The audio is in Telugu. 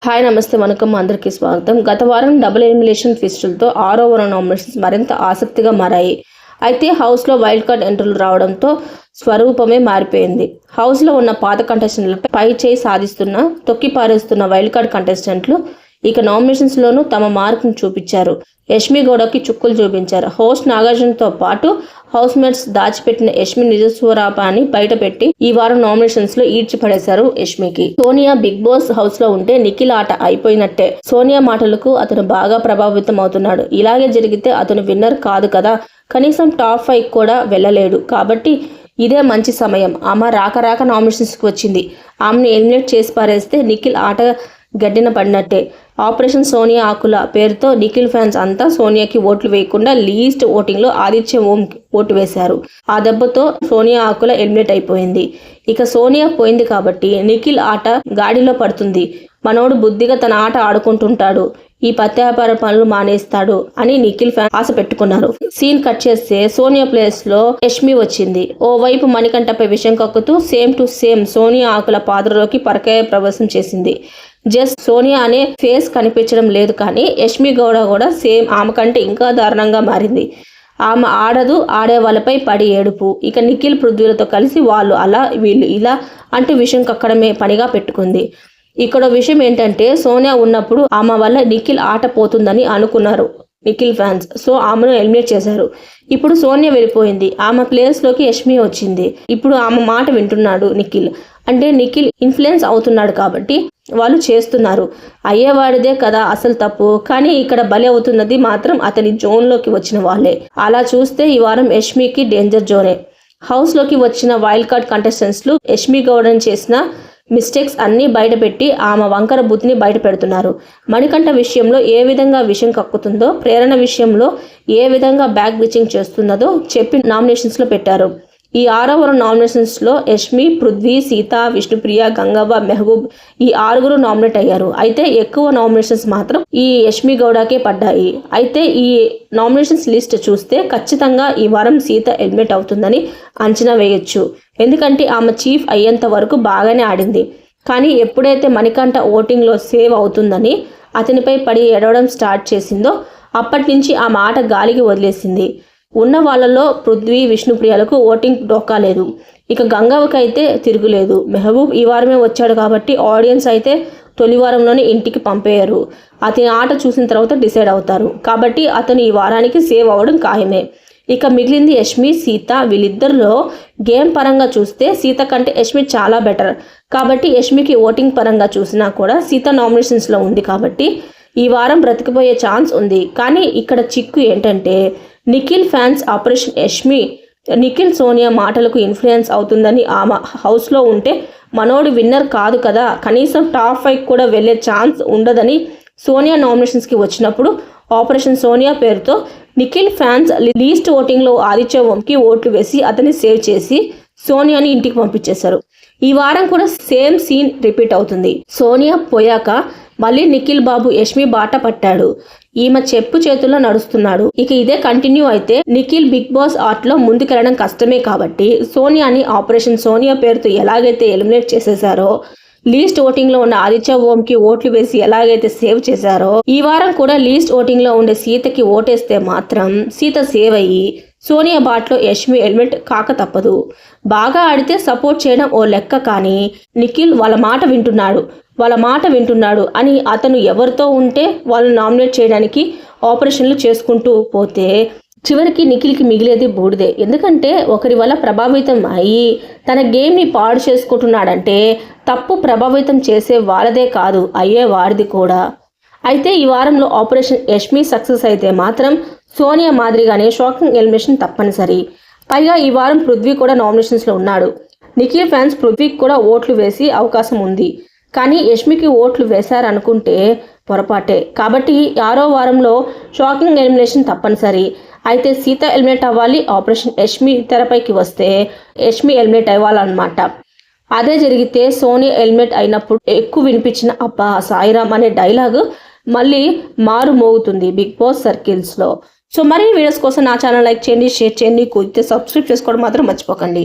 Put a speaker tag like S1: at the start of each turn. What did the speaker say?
S1: హాయ్ నమస్తే వనకం అందరికీ స్వాగతం. గత వారం డబుల్ ఎలిమినేషన్ ట్విస్టులతో 6వ వారం నామినేషన్స్ మరింత ఆసక్తిగా మారాయి. అయితే హౌస్లో వైల్డ్ కార్డ్ ఎంట్రీలు రావడంతో స్వరూపమే మారిపోయింది. హౌస్లో ఉన్న పాత కంటెస్టెంట్లపై పై చేయి సాధిస్తున్న తొక్కి పారేస్తున్న వైల్డ్ కార్డ్ కంటెస్టెంట్లు ఇక నామినేషన్స్లోనూ తమ మార్కును చూపించారు. యష్మి గౌడకి చుక్కులు చూపించారు. హోస్ట్ నాగార్జునతో పాటు హౌస్ మేట్స్ దాచిపెట్టిన యష్మి నిజస్వరూపాన్ని బయటపెట్టి ఈ వారం నామినేషన్స్ లో ఈడ్చిపడేశారు యష్మికి. సోనియా బిగ్ బాస్ హౌస్ లో ఉంటే నిఖిల్ ఆట అయిపోయినట్టే. సోనియా మాటలకు అతను బాగా ప్రభావితం అవుతున్నాడు. ఇలాగే జరిగితే అతను విన్నర్ కాదు కదా, కనీసం టాప్ 5 కూడా వెళ్ళలేడు. కాబట్టి ఇదే మంచి సమయం. ఆమె రాక నామినేషన్స్కి వచ్చింది. ఆమెను ఎలిమినేట్ చేసి పారేస్తే నిఖిల్ ఆట గడ్డిన పడినట్టే. ఆపరేషన్ సోనియా ఆకుల పేరుతో నిఖిల్ ఫ్యాన్స్ అంతా సోనియాకి ఓట్లు వేయకుండా లీస్ట్ ఓటింగ్ లో ఆదిత్య ఓం ఓటు వేశారు. ఆ దెబ్బతో సోనియా ఆకుల ఎలిమినేట్ అయిపోయింది. ఇక సోనియా పోయింది కాబట్టి నిఖిల్ ఆట గాడిలో పడుతుంది. మనోడు బుద్ధిగా తన ఆట ఆడుకుంటుంటాడు, ఈ పత్యాపార పనులు మానేస్తాడు అని నిఖిల్ ఫ్యాన్ ఆశ పెట్టుకున్నారు. సీన్ కట్ చేస్తే సోనియా ప్లేస్ లో యష్మి వచ్చింది. ఓవైపు మణికంఠపై విషం కక్కుతూ సేమ్ టు సేమ్ సోనియా ఆకుల పాత్రలోకి పరకాయ ప్రవేశం చేసింది. జస్ట్ సోనియా అనే ఫేస్ కనిపించడం లేదు, కానీ యష్మి గౌడ కూడా సేమ్ ఆమె కంటే ఇంకా దారుణంగా మారింది. ఆమె ఆడదు, ఆడే వాళ్ళపై పడి ఏడుపు. ఇక నిఖిల్ పృథ్వీలతో కలిసి వాళ్ళు అలా వీళ్ళు ఇలా అంటూ విషయం కక్కడమే పనిగా పెట్టుకుంది. ఇక్కడ విషయం ఏంటంటే సోనియా ఉన్నప్పుడు ఆమె వల్ల నిఖిల్ ఆట పోతుందని అనుకున్నారు నిఖిల్ ఫ్యాన్స్. సో ఆమెను ఎలిమినేట్ చేశారు. ఇప్పుడు సోనియా వెళ్ళిపోయింది. ఆమె ప్లేస్ లోకి యష్మి వచ్చింది. ఇప్పుడు ఆమె మాట వింటున్నాడు నిఖిల్. అంటే నిఖిల్ ఇన్ఫ్లుయెన్స్ అవుతున్నాడు కాబట్టి వాళ్ళు చేస్తున్నారు. అయ్యేవాడిదే కదా అసలు తప్పు, కానీ ఇక్కడ బలి అవుతున్నది మాత్రం అతని జోన్లోకి వచ్చిన వాళ్ళే. అలా చూస్తే ఈ వారం యష్మికి డేంజర్ జోనే. హౌస్లోకి వచ్చిన వైల్డ్ కార్డ్ కంటెస్టెంట్స్లు యష్మి గౌడన్ చేసిన మిస్టేక్స్ అన్నీ బయటపెట్టి ఆమె వంకర బుద్ధిని బయట పెడుతున్నారు. మణికంఠ విషయంలో ఏ విధంగా విషయం కక్కుతుందో, ప్రేరణ విషయంలో ఏ విధంగా బ్యాక్ బ్రిచింగ్ చేస్తున్నదో చెప్పి నామినేషన్స్లో పెట్టారు. ఈ 6వ వారం నామినేషన్స్లో యష్మి, పృథ్వీ, సీత, విష్ణుప్రియ, గంగవ్వ, మెహబూబ్ ఈ 6గురు నామినేట్ అయ్యారు. అయితే ఎక్కువ నామినేషన్స్ మాత్రం ఈ యష్మి గౌడకే పడ్డాయి. అయితే ఈ నామినేషన్స్ లిస్ట్ చూస్తే ఖచ్చితంగా ఈ వారం సీత ఎలిమినేట్ అవుతుందని అంచనా వేయొచ్చు. ఎందుకంటే ఆమె చీఫ్ అయ్యేంత వరకు బాగానే ఆడింది. కానీ ఎప్పుడైతే మణికంఠ ఓటింగ్లో సేవ్ అవుతుందని అతనిపై పడి ఎడవడం స్టార్ట్ చేసిందో అప్పటి నుంచి ఆ మాట గాలికి వదిలేసింది. ఉన్న వాళ్ళలో పృథ్వీ, విష్ణుప్రియలకు ఓటింగ్ డోకాలేదు. ఇక గంగవ్వకైతే తిరుగులేదు. మెహబూబ్ ఈ వారమే వచ్చాడు కాబట్టి ఆడియన్స్ అయితే తొలి వారంలోనే ఇంటికి పంపేయరు. అతని ఆట చూసిన తర్వాత డిసైడ్ అవుతారు. కాబట్టి అతను ఈ వారానికి సేవ్ అవ్వడం ఖాయమే. ఇక మిగిలింది యష్మి, సీత. వీళ్ళిద్దరిలో గేమ్ పరంగా చూస్తే సీత కంటే యష్మి చాలా బెటర్. కాబట్టి యష్మికి ఓటింగ్ పరంగా చూసినా కూడా సీత నామినేషన్స్లో ఉంది కాబట్టి ఈ వారం బ్రతికిపోయే ఛాన్స్ ఉంది. కానీ ఇక్కడ చిక్కు ఏంటంటే నిఖిల్ ఫ్యాన్స్ ఆపరేషన్ యష్మి నిఖిల్ సోనియా మాటలకు ఇన్ఫ్లుయెన్స్ అవుతుందని ఆమె హౌస్లో ఉంటే మనోడు విన్నర్ కాదు కదా, కనీసం టాప్ 5 కూడా వెళ్ళే ఛాన్స్ ఉండదని సోనియా నామినేషన్స్కి వచ్చినప్పుడు ఆపరేషన్ సోనియా పేరుతో నిఖిల్ ఫ్యాన్స్ లీస్ట్ ఓటింగ్లో ఆదిత్య ఓంకి ఓట్లు వేసి అతన్ని సేవ్ చేసి సోనియాని ఇంటికి పంపించేశారు. ఈ వారం కూడా సేమ్ సీన్ రిపీట్ అవుతుంది. సోనియా పోయాక మళ్ళీ నిఖిల్ బాబు యష్మి బాట పట్టాడు. ఈమె చెప్పు చేతుల్లో నడుస్తున్నాడు. ఇక ఇదే కంటిన్యూ అయితే నిఖిల్ బిగ్ బాస్ ఆర్ట్లో ముందుకెళ్లడం కష్టమే. కాబట్టి సోనియాని ఆపరేషన్ సోనియా పేరుతో ఎలాగైతే ఎలిమినేట్ చేసేశారో, లీస్ట్ ఓటింగ్ లో ఉన్న ఆదిత్య ఓంకి ఓట్లు వేసి ఎలాగైతే సేవ్ చేశారో, ఈ వారం కూడా లీస్ట్ ఓటింగ్ లో ఉండే సీతకి ఓటేస్తే మాత్రం సీత సేవ్ అయ్యి సోనియా బాట్లో యష్మి ఎలిమినేట్ కాక తప్పదు. బాగా ఆడితే సపోర్ట్ చేయడం ఓ లెక్క, కానీ నిఖిల్ వాళ్ళ మాట వింటున్నాడు అని అతను ఎవరితో ఉంటే వాళ్ళు నామినేట్ చేయడానికి ఆపరేషన్లు చేసుకుంటూ పోతే చివరికి నిఖిల్కి మిగిలేది బూడిదే. ఎందుకంటే ఒకరి వల్ల ప్రభావితం అయ్యి తన గేమ్ని పాడు చేసుకుంటున్నాడంటే తప్పు ప్రభావితం చేసే వాళ్ళదే కాదు, అయ్యే వాడిది కూడా. అయితే ఈ వారంలో ఆపరేషన్ యష్మి సక్సెస్ అయితే మాత్రం సోనియా మాదిరిగానే షాకింగ్ ఎలిమినేషన్ తప్పనిసరి. పైగా ఈ వారం పృథ్వీ కూడా నామినేషన్స్లో ఉన్నాడు. నిఖిల్ ఫ్యాన్స్ పృథ్వీకి కూడా ఓట్లు వేసి అవకాశం ఉంది. కానీ యష్మికి ఓట్లు వేశారనుకుంటే పొరపాటే. కాబట్టి 6వ వారంలో షాకింగ్ ఎలిమినేషన్ తప్పనిసరి. అయితే సీత ఎలిమినేట్ అవ్వాలి, ఆపరేషన్ యష్మి తెరపైకి వస్తే యష్మి ఎలిమినేట్ అవ్వాలన్నమాట. అదే జరిగితే సోనియా ఎలిమినేట్ అయినప్పుడు ఎక్కువ వినిపించిన అబ్బా సాయిరామ్ అనే డైలాగ్ మళ్ళీ మారు మోగుతుంది బిగ్ బాస్ సర్కిల్స్లో. సో మరిన్ని వీడియోస్ కోసం నా ఛానల్ లైక్ చేయండి, షేర్ చేయండి, కుదిరితే సబ్స్క్రైబ్ చేసుకోవడం మాత్రం మర్చిపోకండి.